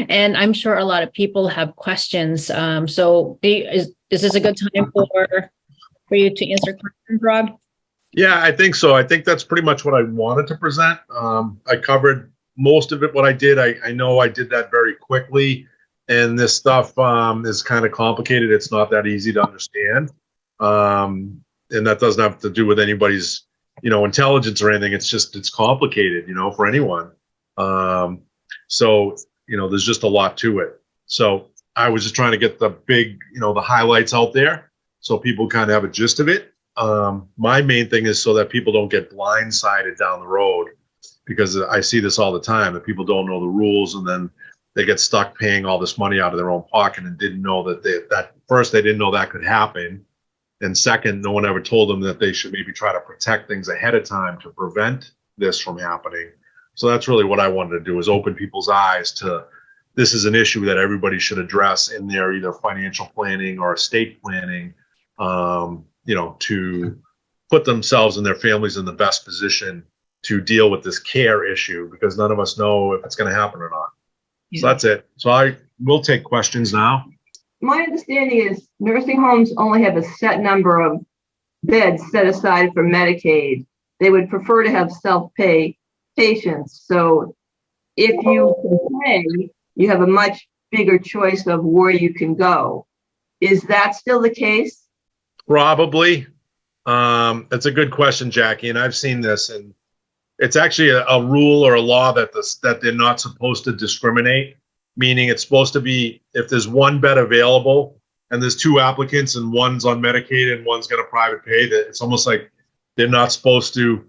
And I'm sure a lot of people have questions. So is this a good time for you to answer questions, Rob? Yeah, I think so. I think that's pretty much what I wanted to present. I covered most of it. What I did, I know I did that very quickly. And this stuff is kind of complicated. It's not that easy to understand. And that doesn't have to do with anybody's, intelligence or anything. It's just, it's complicated, for anyone. So, there's just a lot to it. So I was just trying to get the big, the highlights out there so people kind of have a gist of it. My main thing is so that people don't get blindsided down the road, because I see this all the time, that people don't know the rules and then they get stuck paying all this money out of their own pocket and didn't know that first, they didn't know that could happen. And second, no one ever told them that they should maybe try to protect things ahead of time to prevent this from happening. So that's really what I wanted to do, is open people's eyes to this is an issue that everybody should address in their either financial planning or estate planning, to put themselves and their families in the best position to deal with this care issue, because none of us know if it's going to happen or not. Yeah. So that's it. So I will take questions now. My understanding is nursing homes only have a set number of beds set aside for Medicaid. They would prefer to have self-pay patients. So if you can pay, you have a much bigger choice of where you can go. Is that still the case? Probably. It's a good question, Jackie, and I've seen this, and it's actually a rule or a law that they're not supposed to discriminate. Meaning, it's supposed to be if there's one bed available and there's two applicants and one's on Medicaid and one's got a private pay, that it's almost like they're not supposed to,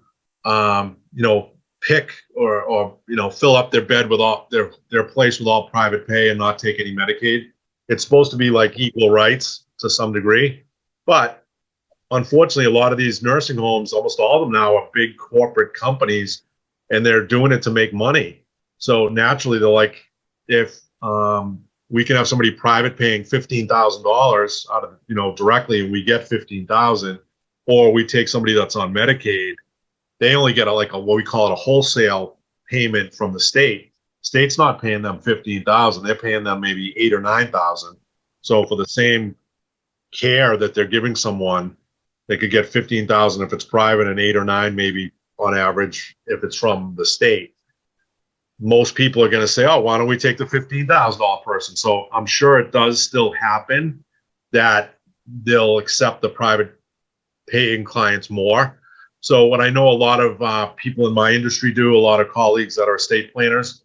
pick or fill up their bed with all their place with all private pay and not take any Medicaid. It's supposed to be like equal rights to some degree, but unfortunately, a lot of these nursing homes, almost all of them now, are big corporate companies, and they're doing it to make money. So naturally, they're like, if we can have somebody private paying $15,000 out of directly, and we get 15,000, or we take somebody that's on Medicaid, they only get what we call it a wholesale payment from the state. State's not paying them 15,000; they're paying them maybe 8 or 9,000. So for the same care that they're giving someone, they could get 15,000 if it's private and 8 or 9 maybe on average if it's from the state. Most people are going to say, oh, why don't we take the $15,000 person? So I'm sure it does still happen that they'll accept the private paying clients more. So what I know a lot of people in my industry do, a lot of colleagues that are estate planners,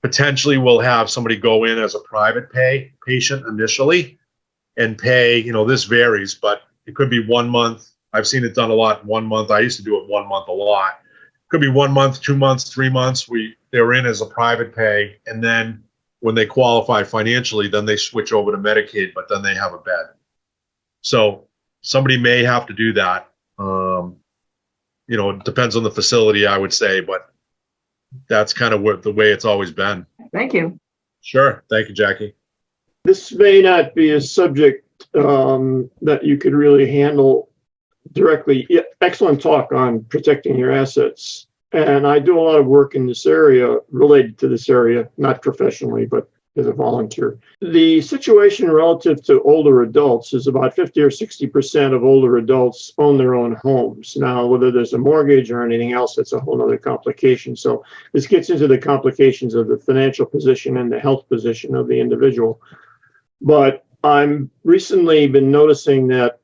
potentially will have somebody go in as a private pay patient initially and pay, this varies, but it could be 1 month. I've seen it done a lot in 1 month. I used to do it 1 month a lot. It could be 1 month, 2 months, 3 months. They're in as a private pay. And then when they qualify financially, then they switch over to Medicaid, but then they have a bed. So somebody may have to do that. It depends on the facility, I would say, but that's kind of the way it's always been. Thank you. Sure. Thank you, Jackie. This may not be a subject that you could really handle directly. Yeah, excellent talk on protecting your assets. And I do a lot of work in this area related to this area, not professionally, but as a volunteer. The situation relative to older adults is about 50 or 60% of older adults own their own homes. Now, whether there's a mortgage or anything else, that's a whole other complication. So this gets into the complications of the financial position and the health position of the individual. But I'm recently been noticing that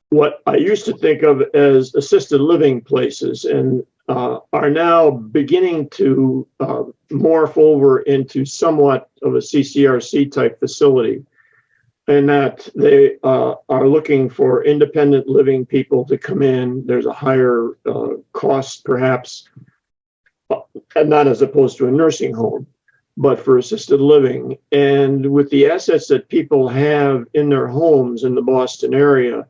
what I used to think of as assisted living places and are now beginning to morph over into somewhat of a CCRC type facility, and that they are looking for independent living people to come in. There's a higher cost, perhaps, and not as opposed to a nursing home, but for assisted living. And with the assets that people have in their homes in the Boston area,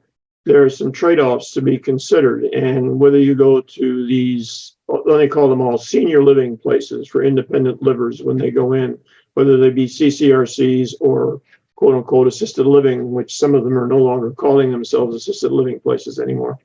there are some trade-offs to be considered. And whether you go to these, they call them all senior living places for independent livers when they go in, whether they be CCRCs or quote unquote assisted living, which some of them are no longer calling themselves assisted living places anymore.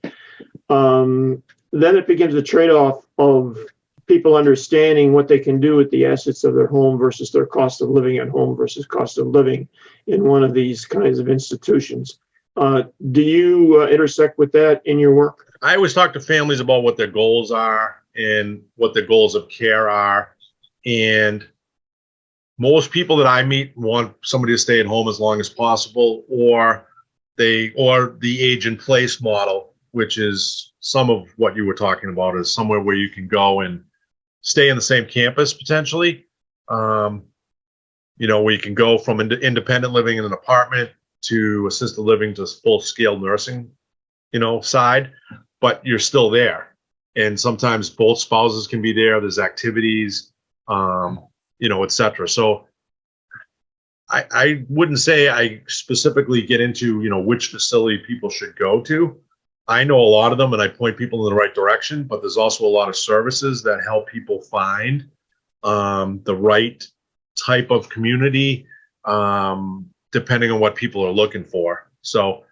Then it begins the trade-off of people understanding what they can do with the assets of their home versus their cost of living at home versus cost of living in one of these kinds of institutions. Do you intersect with that in your work? I always talk to families about what their goals are and what their goals of care are. And most people that I meet want somebody to stay at home as long as possible, or the age in place model, which is some of what you were talking about, is somewhere where you can go and stay in the same campus potentially. Where you can go from independent living in an apartment to assisted living to full scale nursing, side, but you're still there. And sometimes both spouses can be there. There's activities, et cetera. So I wouldn't say I specifically get into, which facility people should go to. I know a lot of them and I point people in the right direction, but there's also a lot of services that help people find the right type of community, depending on what people are looking for. So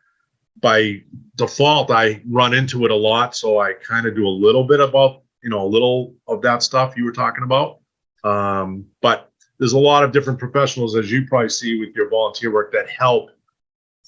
by default, I run into it a lot. So I kind of do a little bit about, a little of that stuff you were talking about. But there's a lot of different professionals, as you probably see with your volunteer work, that help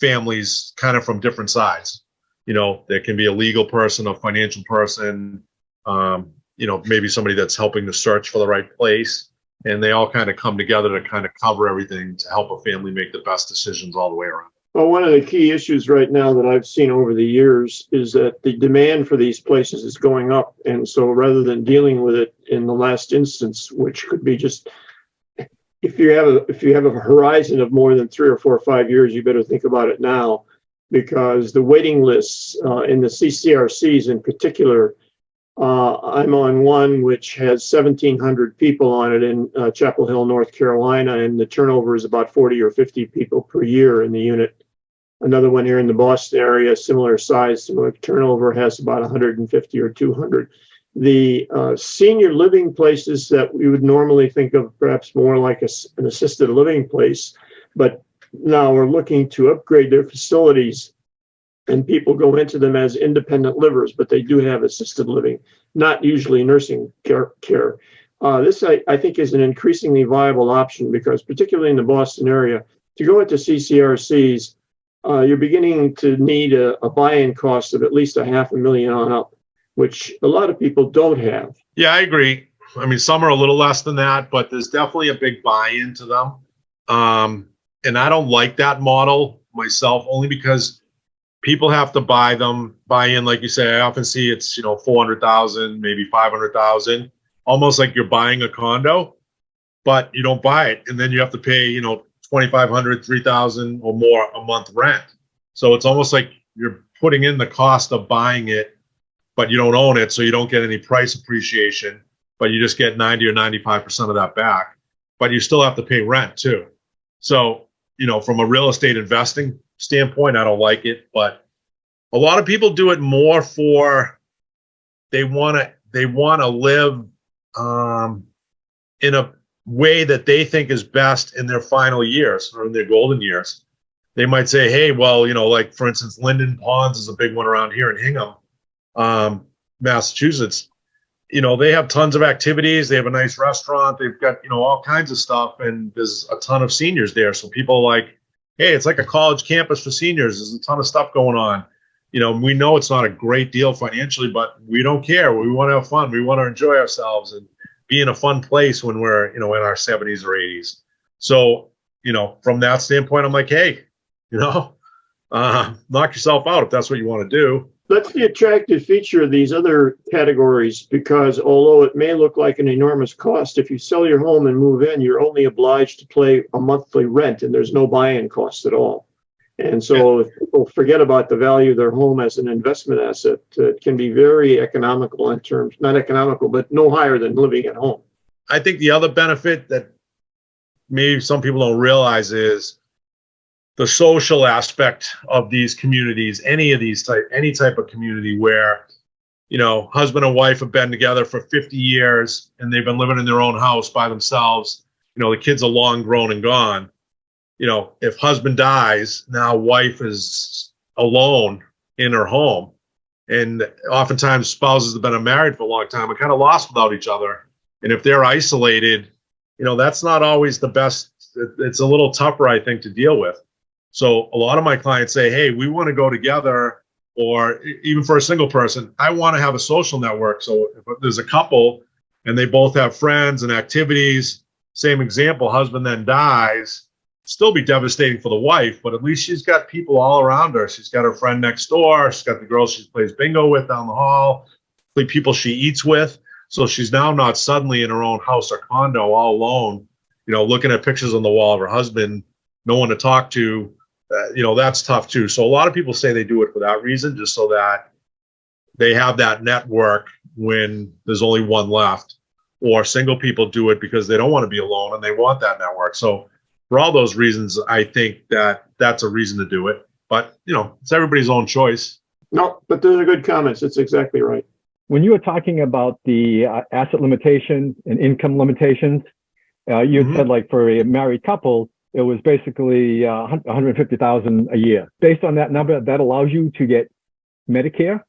families kind of from different sides. There can be a legal person, a financial person, maybe somebody that's helping to search for the right place. and they all kind of come together to kind of cover everything to help a family make the best decisions all the way around. Well, one of the key issues right now that I've seen over the years is that the demand for these places is going up. And so rather than dealing with it in the last instance, which could be just, if you have a horizon of more than 3 or 4 or 5 years, you better think about it now, because the waiting lists in the CCRCs in particular, I'm on one which has 1,700 people on it in Chapel Hill, North Carolina, and the turnover is about 40 or 50 people per year in the unit. Another one here in the Boston area, similar size, similar turnover, has about 150 or 200. The senior living places that we would normally think of perhaps more like an assisted living place, but now we're looking to upgrade their facilities, and people go into them as independent livers, but they do have assisted living, not usually nursing care. This, I think, is an increasingly viable option because, particularly in the Boston area, to go into CCRCs, you're beginning to need a buy-in cost of at least $500,000 on up, which a lot of people don't have. Yeah, I agree. I mean, some are a little less than that, but there's definitely a big buy-in to them. And I don't like that model myself, only because people have to buy in, like you say. I often see it's, 400,000, maybe 500,000, almost like you're buying a condo, but you don't buy it. And then you have to pay, 2,500, 3,000 or more a month rent. So it's almost like you're putting in the cost of buying it, but you don't own it. So you don't get any price appreciation, but you just get 90 or 95% of that back, but you still have to pay rent too. So, from a real estate investing standpoint, I don't like it, but a lot of people do it more for, they want to live in a way that they think is best in their final years or in their golden years. They might say, hey, well, like for instance, Linden Ponds is a big one around here in Hingham, Massachusetts. They have tons of activities. They have a nice restaurant. They've got, all kinds of stuff. And there's a ton of seniors there. So people are like, hey, it's like a college campus for seniors. There's a ton of stuff going on. We know it's not a great deal financially, but we don't care. We want to have fun. We want to enjoy ourselves and be in a fun place when we're, in our 70s or 80s. So, from that standpoint, I'm like, hey, knock yourself out if that's what you want to do. That's the attractive feature of these other categories, because although it may look like an enormous cost, if you sell your home and move in, you're only obliged to pay a monthly rent and there's no buy-in cost at all. And so if people forget about the value of their home as an investment asset, it can be very economical in terms, not economical, but no higher than living at home. I think the other benefit that maybe some people don't realize is the social aspect of these communities, any type of community where, husband and wife have been together for 50 years and they've been living in their own house by themselves. The kids are long grown and gone. If husband dies, now wife is alone in her home. And oftentimes spouses have been married for a long time and kind of lost without each other. And if they're isolated, that's not always the best. It's a little tougher, I think, to deal with. So a lot of my clients say, hey, we want to go together, or even for a single person, I want to have a social network. So if there's a couple and they both have friends and activities, same example, husband then dies, still be devastating for the wife, but at least she's got people all around her. She's got her friend next door. She's got the girls she plays bingo with down the hall, the people she eats with. So she's now not suddenly in her own house or condo all alone, looking at pictures on the wall of her husband, no one to talk to. That's tough too. So a lot of people say they do it for that reason, just so that they have that network when there's only one left, or single people do it because they don't want to be alone and they want that network. So for all those reasons, I think that that's a reason to do it, but it's everybody's own choice. No, but those are good comments. It's exactly right. When you were talking about the asset limitations and income limitations, you said like for a married couple, it was basically $150,000 a year. Based on that number, that allows you to get Medicaid.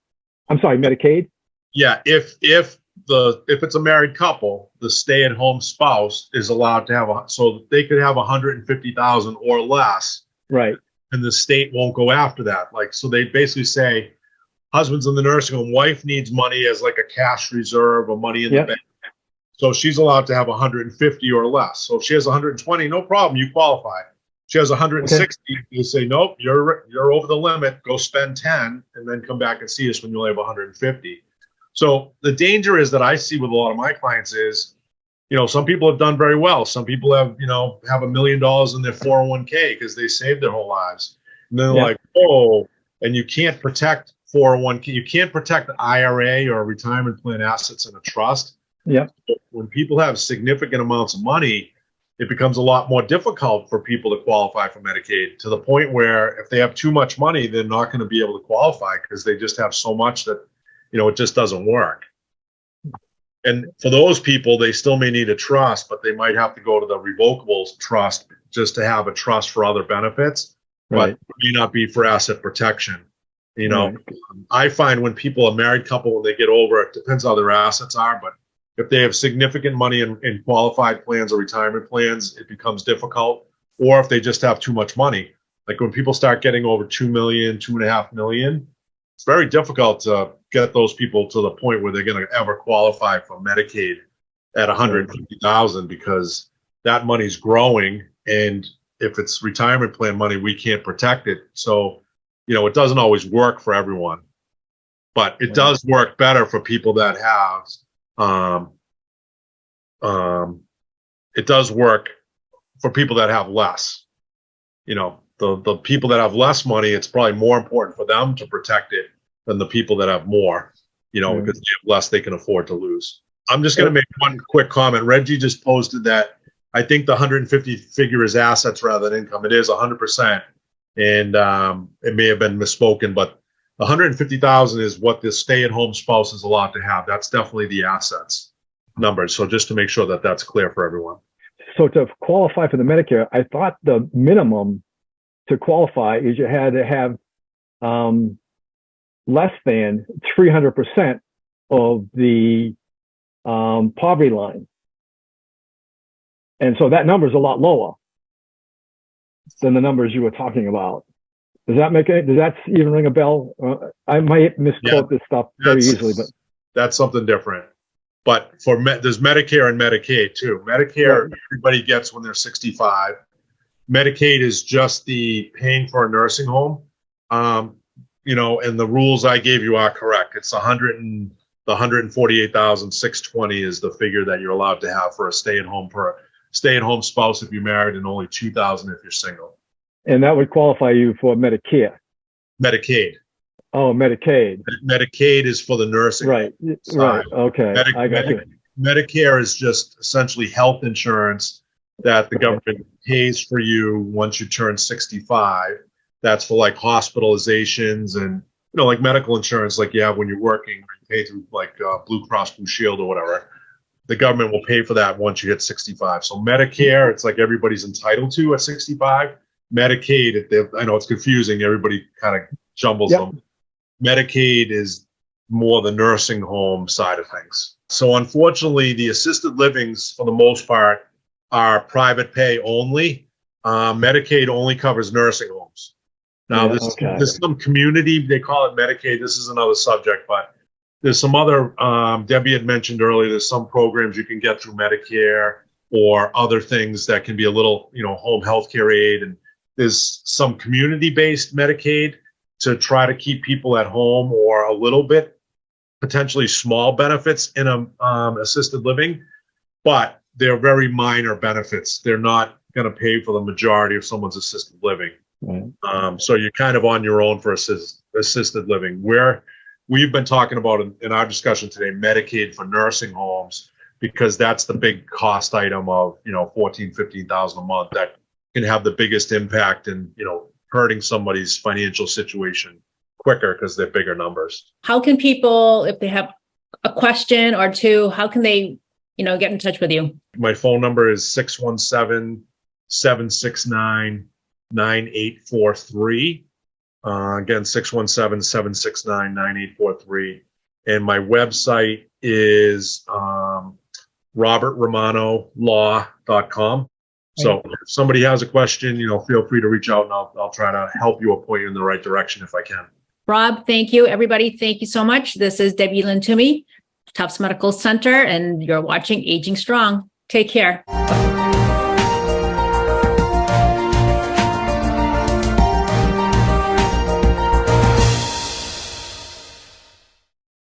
Yeah, if it's a married couple, the stay-at-home spouse is allowed to have so they could have $150,000 or less, right? And the state won't go after that. So they basically say, husband's in the nursing home, wife needs money as like a cash reserve or money in the bank. So she's allowed to have 150 or less. So if she has 120, no problem, you qualify. She has 160, you say, nope, you're over the limit, go spend 10 and then come back and see us when you only have 150. So the danger is that I see with a lot of my clients is, some people have done very well. Some people have, have $1 million in their 401k because they saved their whole lives. And then they're like, oh, and you can't protect 401k. You can't protect the IRA or retirement plan assets in a trust. Yeah. When people have significant amounts of money, it becomes a lot more difficult for people to qualify for Medicaid, to the point where if they have too much money, they're not going to be able to qualify because they just have so much that, it just doesn't work. And for those people, they still may need a trust, but they might have to go to the revocable trust just to have a trust for other benefits, Right. but it may not be for asset protection. Right. I find when people, a married couple, when they get over, it depends how their assets are, but if they have significant money in qualified plans or retirement plans, it becomes difficult. Or if they just have too much money, like when people start getting over 2 million, 2.5 million, it's very difficult to get those people to the point where they're going to ever qualify for Medicaid at 150,000 because that money's growing. And if it's retirement plan money, we can't protect it. So, it doesn't always work for everyone, but it does work better for people that have, it does work for people that have less. The people that have less money, it's probably more important for them to protect it than the people that have more, because they have less they can afford to lose. I'm just going to make one quick comment. Reggie just posted that I think the 150 figure is assets rather than income. It is 100%. And it may have been misspoken, but 150,000 is what the stay-at-home spouse is allowed to have. That's definitely the assets numbers. So just to make sure that that's clear for everyone. So to qualify for the Medicare, I thought the minimum to qualify is you had to have less than 300% of the poverty line. And so that number is a lot lower than the numbers you were talking about. Does that even ring a bell? I might misquote this stuff very easily, but that's something different. But there's Medicare and Medicaid too. Medicare, everybody gets when they're 65. Medicaid is just the paying for a nursing home. And the rules I gave you are correct. It's the 148,620 is the figure that you're allowed to have for a stay-at-home spouse if you're married, and only 2,000 if you're single. And that would qualify you for Medicare. Medicaid. Oh, Medicaid. Medicaid is for the nursing. Right. Right. Okay. I got you. Medicare is just essentially health insurance that the government pays for you once you turn 65. That's for like hospitalizations and, like medical insurance, like you have when you're working, you pay through like Blue Cross Blue Shield or whatever. The government will pay for that once you hit 65. So Medicare, it's like everybody's entitled to at 65. Medicaid, I know it's confusing. Everybody kind of jumbles them. Medicaid is more the nursing home side of things. So unfortunately, the assisted livings, for the most part, are private pay only. Medicaid only covers nursing homes. Now, there's some community, they call it Medicaid. This is another subject, but there's some other, Debbie had mentioned earlier, there's some programs you can get through Medicare or other things that can be a little, home health care aid. And there's some community-based Medicaid to try to keep people at home, or a little bit, potentially small benefits in a assisted living, but they're very minor benefits. They're not going to pay for the majority of someone's assisted living. Right. So you're kind of on your own for assisted living. Where we've been talking about in our discussion today, Medicaid for nursing homes, because that's the big cost item of, $14,000, $15,000 a month that can have the biggest impact in, hurting somebody's financial situation quicker because they're bigger numbers. How can people, if they have a question or two, how can they, get in touch with you? My phone number is 617-769-9843. Again, 617-769-9843. And my website is robertromanolaw.com. So if somebody has a question, feel free to reach out, and I'll try to help you or point you in the right direction if I can. Rob, thank you. Everybody, thank you so much. This is Debbie Lynn Toomey Tufts Medical Center, and you're watching Aging Strong. Take care.